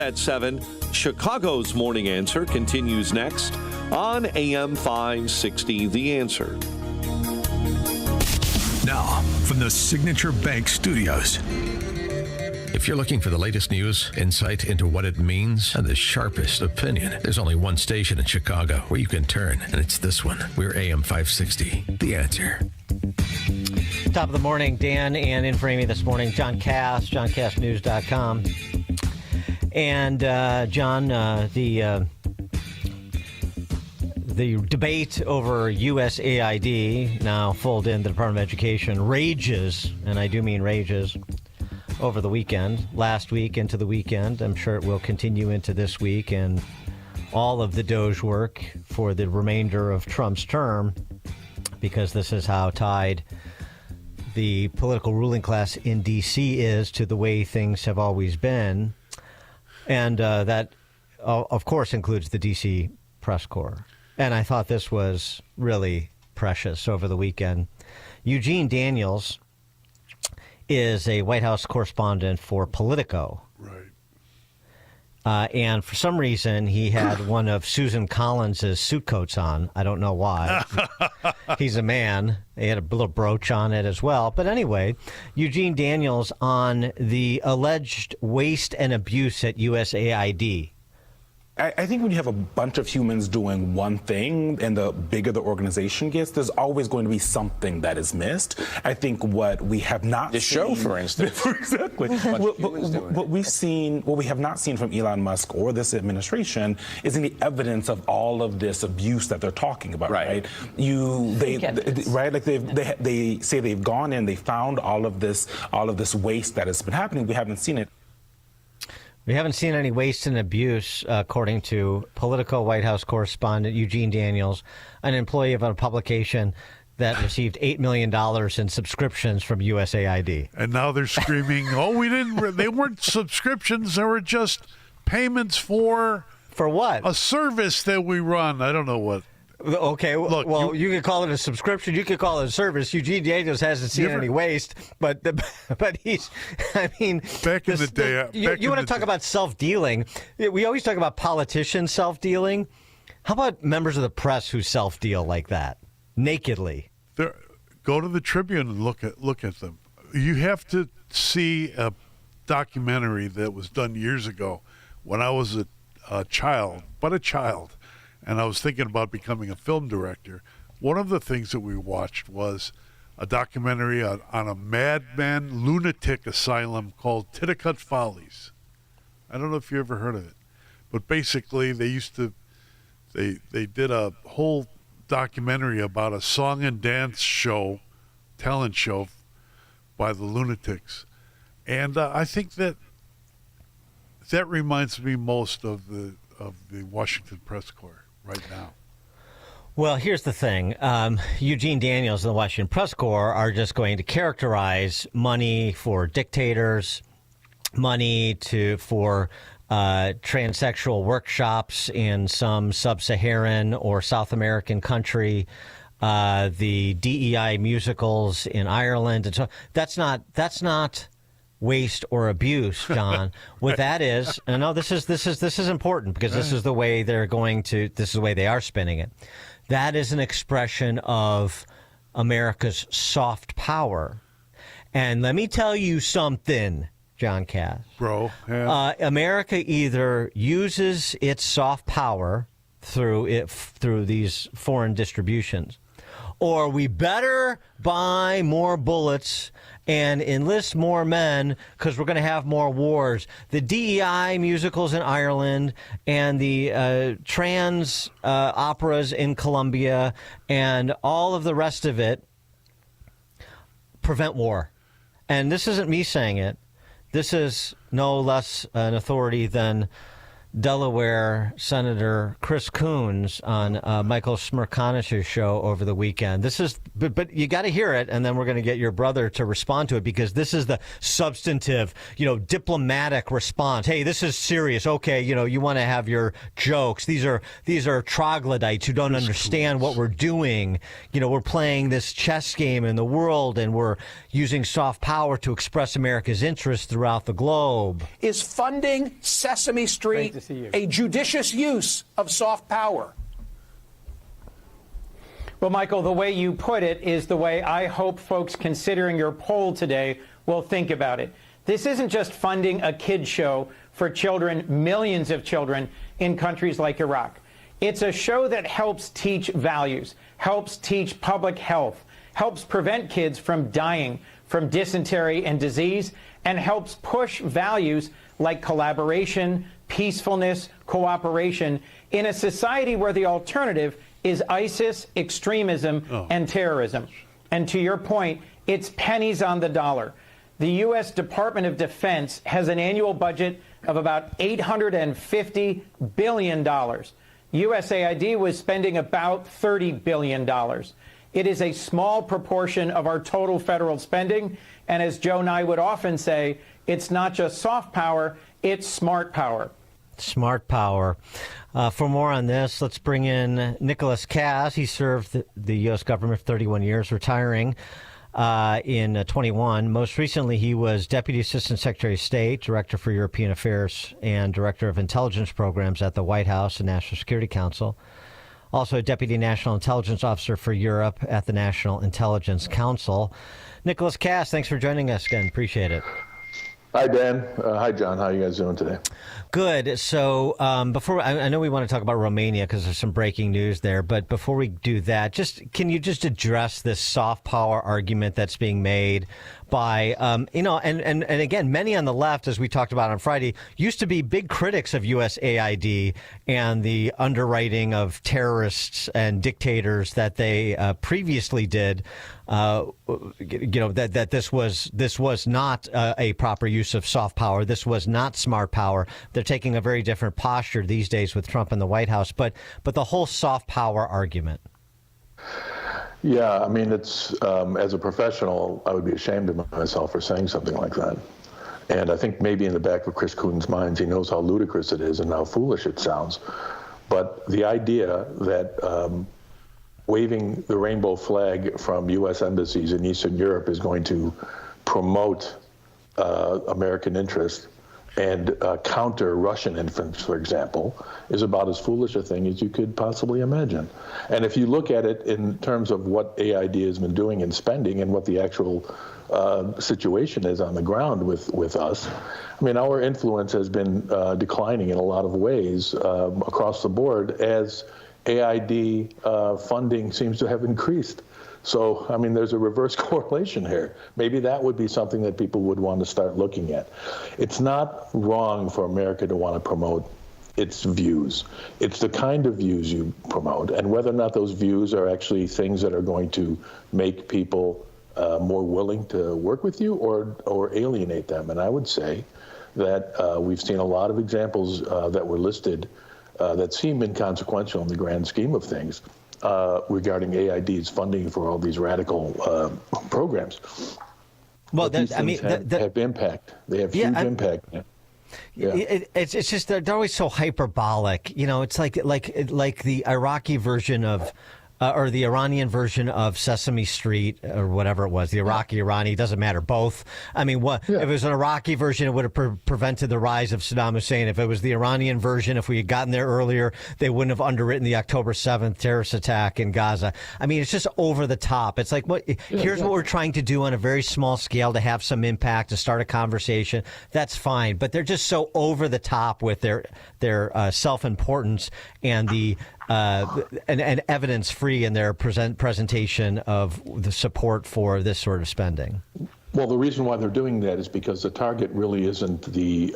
At 7, Chicago's Morning Answer continues next on AM 560, The Answer. Now, from the Signature Bank Studios. If you're looking for the latest news, insight into what it means, and the sharpest opinion, there's only one station in Chicago where you can turn, and it's this one. We're AM 560, The Answer. Top of the morning, Dan, and in for Amy this morning, John Kass, johnkassnews.com. And, John, the debate over USAID, now folded in the Department of Education, rages, and I do mean rages, over the weekend, last week into the weekend. I'm sure it will continue into this week, and all of the DOGE work for the remainder of Trump's term, because this is how tied the political ruling class in D.C. is to the way things have always been. And that, of course, includes the D.C. press corps. And I thought this was really precious over the weekend. Eugene Daniels is a White House correspondent for Politico. Right. And for some reason, he had one of Susan Collins' suit coats on. I don't know why. He's a man. He had a little brooch on it as well. But anyway, Eugene Daniels on the alleged waste and abuse at USAID. I think when you have a bunch of humans doing one thing and the bigger the organization gets, there's always going to be something that is missed. I think what we have not seen... The show, for instance. Exactly. What we have not seen from Elon Musk or this administration is any evidence of all of this abuse that they're talking about, right? Right? Like they say they've gone in, they found all of this waste that has been happening. We haven't seen it. We haven't seen any waste and abuse, according to Politico White House correspondent Eugene Daniels, an employee of a publication that received $8 million in subscriptions from USAID. And now they're screaming, they weren't subscriptions, they were just payments for what? A service that we run. I don't know what. Okay, look, you could call it a subscription. You could call it a service. Eugene Daniels hasn't seen any waste, but he's, I mean... Back in the day... You want to talk about self-dealing. We always talk about politicians self-dealing. How about members of the press who self-deal like that, nakedly? Go to the Tribune and look at them. You have to see a documentary that was done years ago when I was a child, and I was thinking about becoming a film director. One of the things that we watched was a documentary on a madman lunatic asylum called Titicut Follies. I don't know if you ever heard of it, but basically they did a whole documentary about a song and dance talent show by the lunatics. And I think that reminds me most of the Washington press corps right now. Well, here's the thing. Eugene Daniels and the Washington Press Corps are just going to characterize money for dictators, money for transsexual workshops in some sub-Saharan or South American country, the DEI musicals in Ireland, and so that's not waste or abuse, John. What that is, and no, this is important because this is the way this is the way they are spinning it. That is an expression of America's soft power. And let me tell you something, John Kass. Bro. Yeah. America either uses its soft power through these foreign distributions, or we better buy more bullets and enlist more men because we're going to have more wars. The DEI musicals in Ireland and the trans operas in Colombia and all of the rest of it prevent war. And this isn't me saying it. This is no less an authority than Delaware Senator Chris Coons on Michael Smerconish's show over the weekend. This is, but you got to hear it, and then we're going to get your brother to respond to it, because this is the substantive, diplomatic response. Hey, this is serious. Okay, you want to have your jokes. These are troglodytes who don't understand what we're doing. We're playing this chess game in the world, and we're using soft power to express America's interests throughout the globe. Is funding Sesame Street a judicious use of soft power? Well, Michael, the way you put it is the way I hope folks considering your poll today will think about it. This isn't just funding a kid show for children, millions of children in countries like Iraq. It's a show that helps teach values, helps teach public health, helps prevent kids from dying from dysentery and disease, and helps push values like collaboration, peacefulness, cooperation in a society where the alternative is ISIS, extremism, and terrorism. And to your point, it's pennies on the dollar. The U.S. Department of Defense has an annual budget of about $850 billion. USAID was spending about $30 billion. It is a small proportion of our total federal spending. And as Joe and I would often say, it's not just soft power, it's smart power. Smart power. For more on this, let's bring in Nick Kass. He served the U.S. government for 31 years, retiring in 21. Most recently, he was Deputy Assistant Secretary of State, Director for European Affairs, and Director of Intelligence Programs at the White House and National Security Council. Also a Deputy National Intelligence Officer for Europe at the National Intelligence Council. Nick Kass, thanks for joining us again. Appreciate it. Hi, Dan. Hi, John. How are you guys doing today? Good. So before I know we want to talk about Romania because there's some breaking news there, but before we do that, can you just address this soft power argument that's being made by, and again, many on the left, as we talked about on Friday, used to be big critics of USAID and the underwriting of terrorists and dictators that they previously did. That this was not a proper use of soft power. This was not smart power. They're taking a very different posture these days with Trump in the White House. But the whole soft power argument. Yeah, I mean, it's as a professional, I would be ashamed of myself for saying something like that. And I think maybe in the back of Chris Coons' mind, he knows how ludicrous it is and how foolish it sounds. But the idea that waving the rainbow flag from U.S. embassies in Eastern Europe is going to promote American interest and counter Russian influence, for example, is about as foolish a thing as you could possibly imagine. And if you look at it in terms of what AID has been doing in spending and what the actual situation is on the ground with us, I mean, our influence has been declining in a lot of ways across the board as AID funding seems to have increased. So, I mean, there's a reverse correlation here. Maybe that would be something that people would want to start looking at. It's not wrong for America to want to promote its views. It's the kind of views you promote, and whether or not those views are actually things that are going to make people more willing to work with you or alienate them. And I would say that we've seen a lot of examples that were listed that seem inconsequential in the grand scheme of things. Regarding AID's funding for all these radical programs. Well, have impact. They have huge impact. Yeah. It's just they're always so hyperbolic. It's like the Iraqi version of. Or the Iranian version of Sesame Street, or whatever it was, the Iraqi, doesn't matter, both. I mean, if it was an Iraqi version, it would have prevented the rise of Saddam Hussein. If it was the Iranian version, if we had gotten there earlier, they wouldn't have underwritten the October 7th terrorist attack in Gaza. I mean, it's just over the top. It's like, here's what we're trying to do on a very small scale to have some impact, to start a conversation. That's fine. But they're just so over the top with their self-importance and the and evidence-free in their presentation of the support for this sort of spending. Well, the reason why they're doing that is because the target really isn't the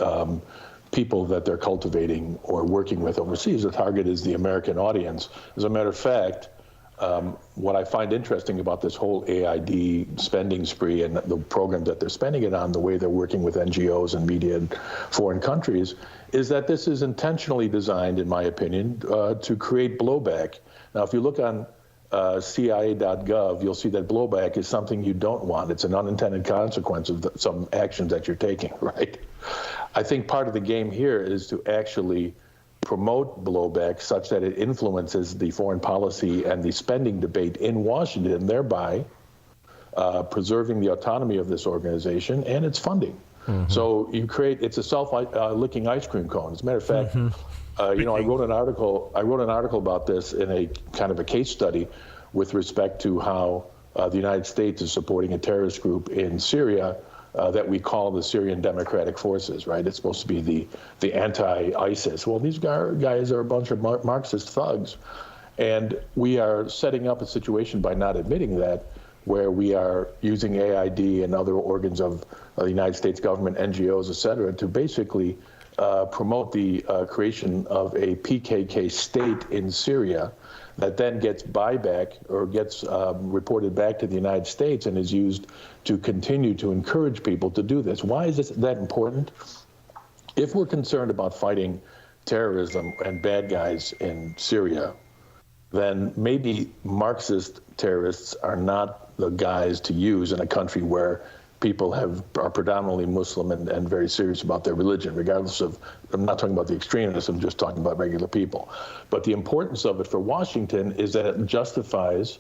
people that they're cultivating or working with overseas. The target is the American audience. As a matter of fact, what I find interesting about this whole AID spending spree and the program that they're spending it on, the way they're working with NGOs and media in foreign countries, is that this is intentionally designed, in my opinion, to create blowback. Now, if you look on CIA.gov, you'll see that blowback is something you don't want. It's an unintended consequence of some actions that you're taking, right? I think part of the game here is to actually promote blowback such that it influences the foreign policy and the spending debate in Washington, thereby preserving the autonomy of this organization and its funding. Mm-hmm. So you create, it's a self-licking ice cream cone. As a matter of fact, you know, I wrote an article about this in a kind of a case study with respect to how the United States is supporting a terrorist group in Syria that we call the Syrian Democratic Forces, right? It's supposed to be the anti-ISIS. Well, these guys are a bunch of Marxist thugs. And we are setting up a situation by not admitting that, where we are using AID and other organs of the United States government, NGOs, et cetera, to basically promote the creation of a PKK state in Syria that then gets buyback or gets reported back to the United States and is used to continue to encourage people to do this. Why is this that important? If we're concerned about fighting terrorism and bad guys in Syria, then maybe Marxist terrorists are not the guys to use in a country where people are predominantly Muslim and very serious about their religion, regardless of, I'm not talking about the extremists, I'm just talking about regular people. But the importance of it for Washington is that it justifies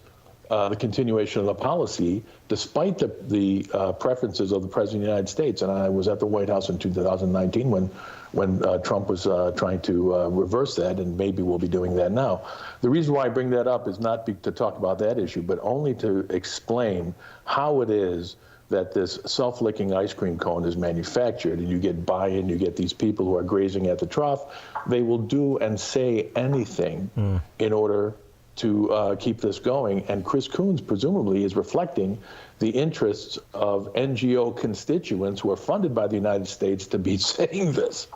the continuation of the policy, despite the preferences of the President of the United States. And I was at the White House in 2019 when Trump was trying to reverse that, and maybe we'll be doing that now. The reason why I bring that up is not to talk about that issue, but only to explain how it is that this self-licking ice cream cone is manufactured, and you get buy-in, you get these people who are grazing at the trough. They will do and say anything in order to keep this going. And Chris Coons presumably is reflecting the interests of NGO constituents who are funded by the United States to be saying this.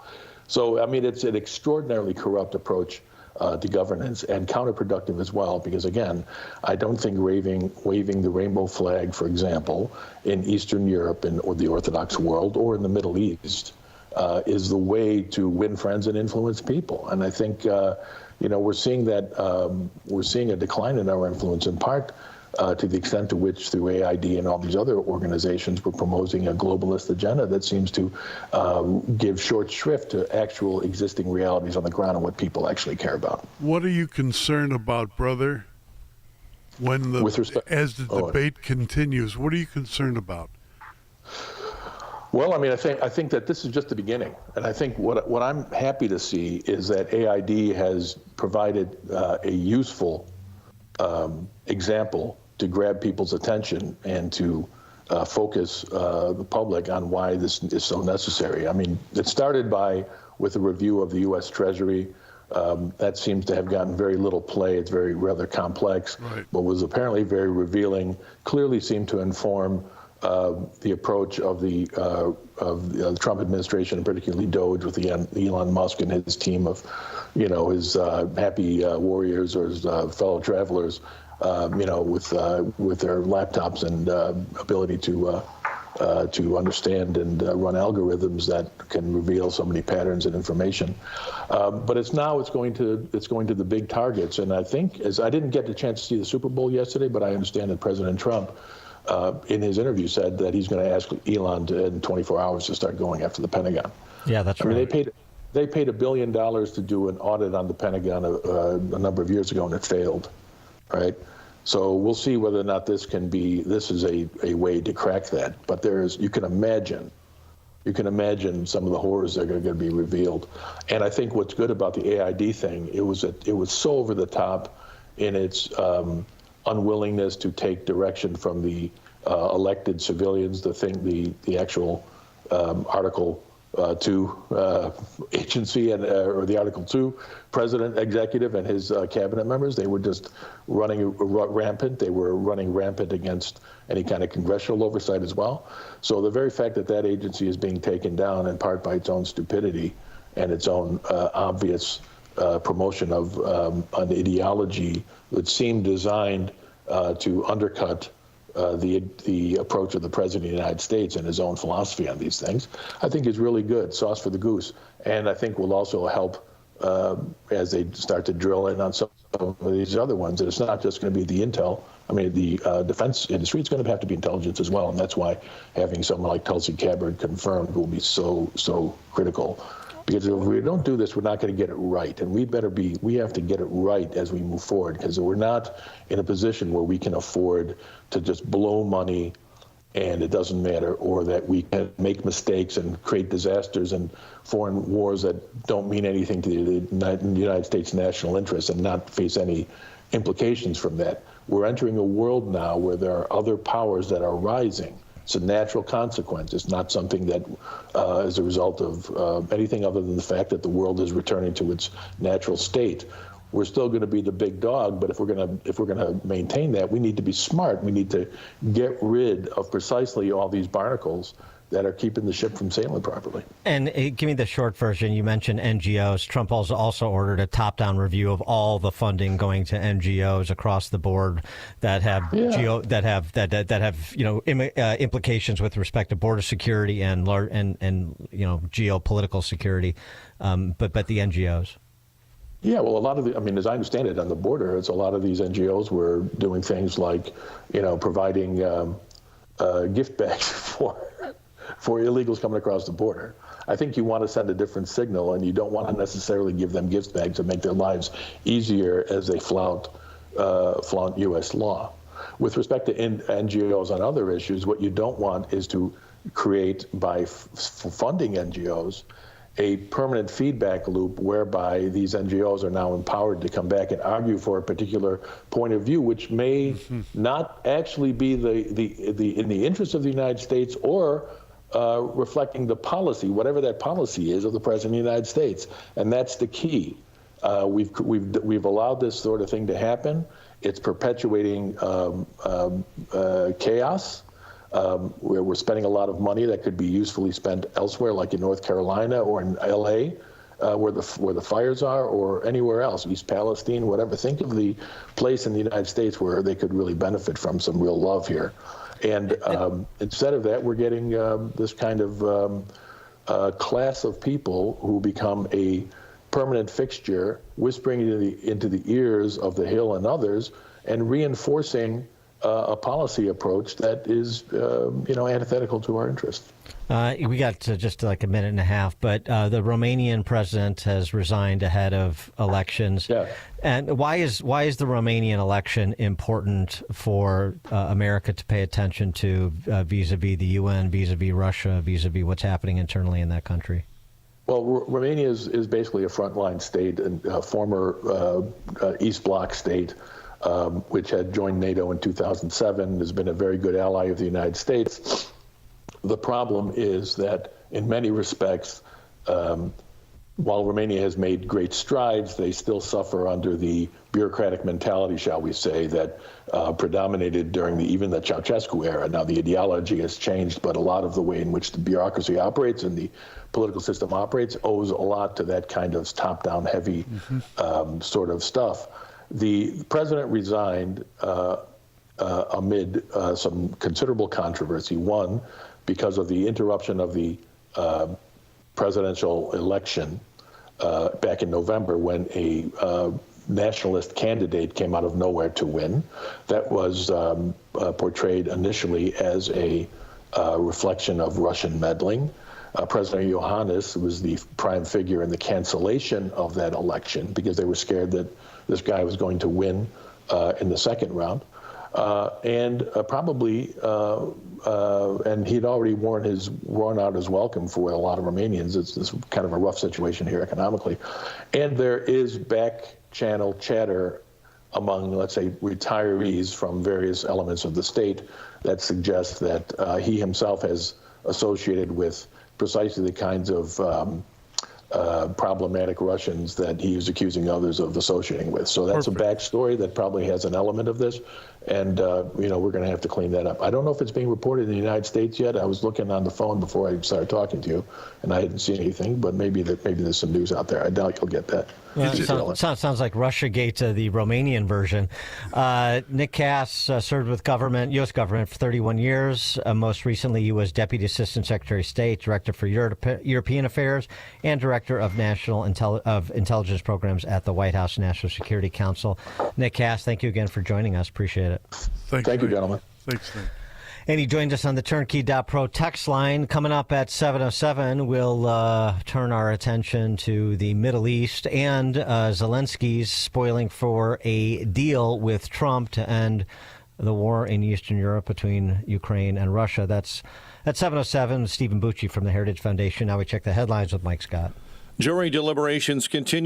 So, I mean, it's an extraordinarily corrupt approach to governance, and counterproductive as well, because again, I don't think waving the rainbow flag, for example, in Eastern Europe or the Orthodox world or in the Middle East is the way to win friends and influence people. And I think you know, we're seeing that we're seeing a decline in our influence, in part to the extent to which, through AID and all these other organizations, we're promoting a globalist agenda that seems to give short shrift to actual existing realities on the ground and what people actually care about. What are you concerned about, brother? When as the debate continues, what are you concerned about? Well, I mean, I think that this is just the beginning, and I think what I'm happy to see is that AID has provided a useful example to grab people's attention and to focus the public on why this is so necessary. I mean, it started with a review of the U.S. Treasury. That seems to have gotten very little play. It's rather complex, right, but was apparently very revealing. Clearly seemed to inform the approach of the Trump administration, and particularly DOGE, with Elon Musk and his team of, you know, his happy warriors or his fellow travelers, you know, with their laptops and ability to understand and run algorithms that can reveal so many patterns and information. But it's going to the big targets, and I think, as I didn't get the chance to see the Super Bowl yesterday, but I understand that President Trump, in his interview, said that he's going to ask Elon in 24 hours to start going after the Pentagon. Yeah, that's right. I mean, they paid $1 billion to do an audit on the Pentagon a number of years ago, and it failed, right? So we'll see whether or not this is a way to crack that. But you can imagine some of the horrors that are going to be revealed. And I think what's good about the AID thing, it was so over the top in its unwillingness to take direction from the elected civilians, the actual Article 2 agency or the Article 2 president, executive, and his cabinet members. They were just running rampant. They were running rampant against any kind of congressional oversight as well. So the very fact that agency is being taken down in part by its own stupidity and its own obvious promotion of an ideology that seemed designed to undercut the approach of the President of the United States and his own philosophy on these things, I think is really good, sauce for the goose. And I think will also help as they start to drill in on some of these other ones. And it's not just going to be the intel. I mean, the defense industry, it's going to have to be intelligence as well. And that's why having someone like Tulsi Gabbard confirmed will be so critical. Because if we don't do this, we're not going to get it right. And we have to get it right as we move forward, because we're not in a position where we can afford to just blow money and it doesn't matter, or that we can make mistakes and create disasters and foreign wars that don't mean anything to the United States national interests and not face any implications from that. We're entering a world now where there are other powers that are rising. It's a natural consequence. It's not something that is a result of anything other than the fact that the world is returning to its natural state. We're still going to be the big dog, but if we're going to maintain that, we need to be smart. We need to get rid of precisely all these barnacles that are keeping the ship from sailing properly. And give me the short version. You mentioned NGOs. Trump also ordered a top-down review of all the funding going to NGOs across the board that have implications with respect to border security and geopolitical security. But the NGOs. Yeah, well, a lot of as I understand it, on the border, it's a lot of these NGOs were doing things like, providing gift bags for illegals coming across the border. I think you want to send a different signal, and you don't want to necessarily give them gift bags to make their lives easier as they flaunt U.S. law. With respect to NGOs on other issues, what you don't want is to create, by funding NGOs, a permanent feedback loop whereby these NGOs are now empowered to come back and argue for a particular point of view, which may not actually be in the interest of the United States or reflecting the policy, whatever that policy is, of the President of the United States. And that's the key. We've allowed this sort of thing to happen. It's perpetuating chaos. Where we're spending a lot of money that could be usefully spent elsewhere, like in North Carolina or in L.A., where the fires are, or anywhere else, East Palestine, whatever. Think of the place in the United States where they could really benefit from some real love here. And instead of that, we're getting this kind of class of people who become a permanent fixture, whispering into the ears of the Hill and others, and reinforcing a policy approach that is, antithetical to our interests. We got just like a minute and a half, but the Romanian president has resigned ahead of elections. Yeah. And why is the Romanian election important for America to pay attention to vis-a-vis the UN, vis-a-vis Russia, vis-a-vis what's happening internally in that country? Well, Romania is basically a frontline state and a former East Bloc state. Which had joined NATO in 2007, has been a very good ally of the United States. The problem is that in many respects, while Romania has made great strides, they still suffer under the bureaucratic mentality, shall we say, that predominated during even the Ceausescu era. Now, the ideology has changed, but a lot of the way in which the bureaucracy operates and the political system operates owes a lot to that kind of top-down heavy sort of stuff. The president resigned amid some considerable controversy. One, because of the interruption of the presidential election back in November, when a nationalist candidate came out of nowhere to win. That was portrayed initially as a reflection of Russian meddling. President Iohannis was the prime figure in the cancellation of that election because they were scared that this guy was going to win in the second round. And he'd already worn out his welcome for a lot of Romanians. It's kind of a rough situation here economically. And there is back channel chatter among, let's say, retirees from various elements of the state that suggests that he himself has associated with precisely the kinds of problematic Russians that he was accusing others of associating with. So that's a backstory that probably has an element of this. And, we're going to have to clean that up. I don't know if it's being reported in the United States yet. I was looking on the phone before I started talking to you, and I hadn't seen anything, but maybe there's some news out there. I doubt you'll get that. Sounds like Russiagate, the Romanian version. Nick Kass served with U.S. government for 31 years. Most recently, he was Deputy Assistant Secretary of State, Director for European Affairs, and Director of National Intelligence Programs at the White House National Security Council. Nick Kass, thank you again for joining us. Appreciate it. Thank you, gentlemen. Thanks, Nick. And he joined us on the Turnkey.pro text line. Coming up at 7:07, we'll turn our attention to the Middle East and Zelensky's spoiling for a deal with Trump to end the war in Eastern Europe between Ukraine and Russia. That's at 7:07. Stephen Bucci from the Heritage Foundation. Now we check the headlines with Mike Scott. Jury deliberations continue.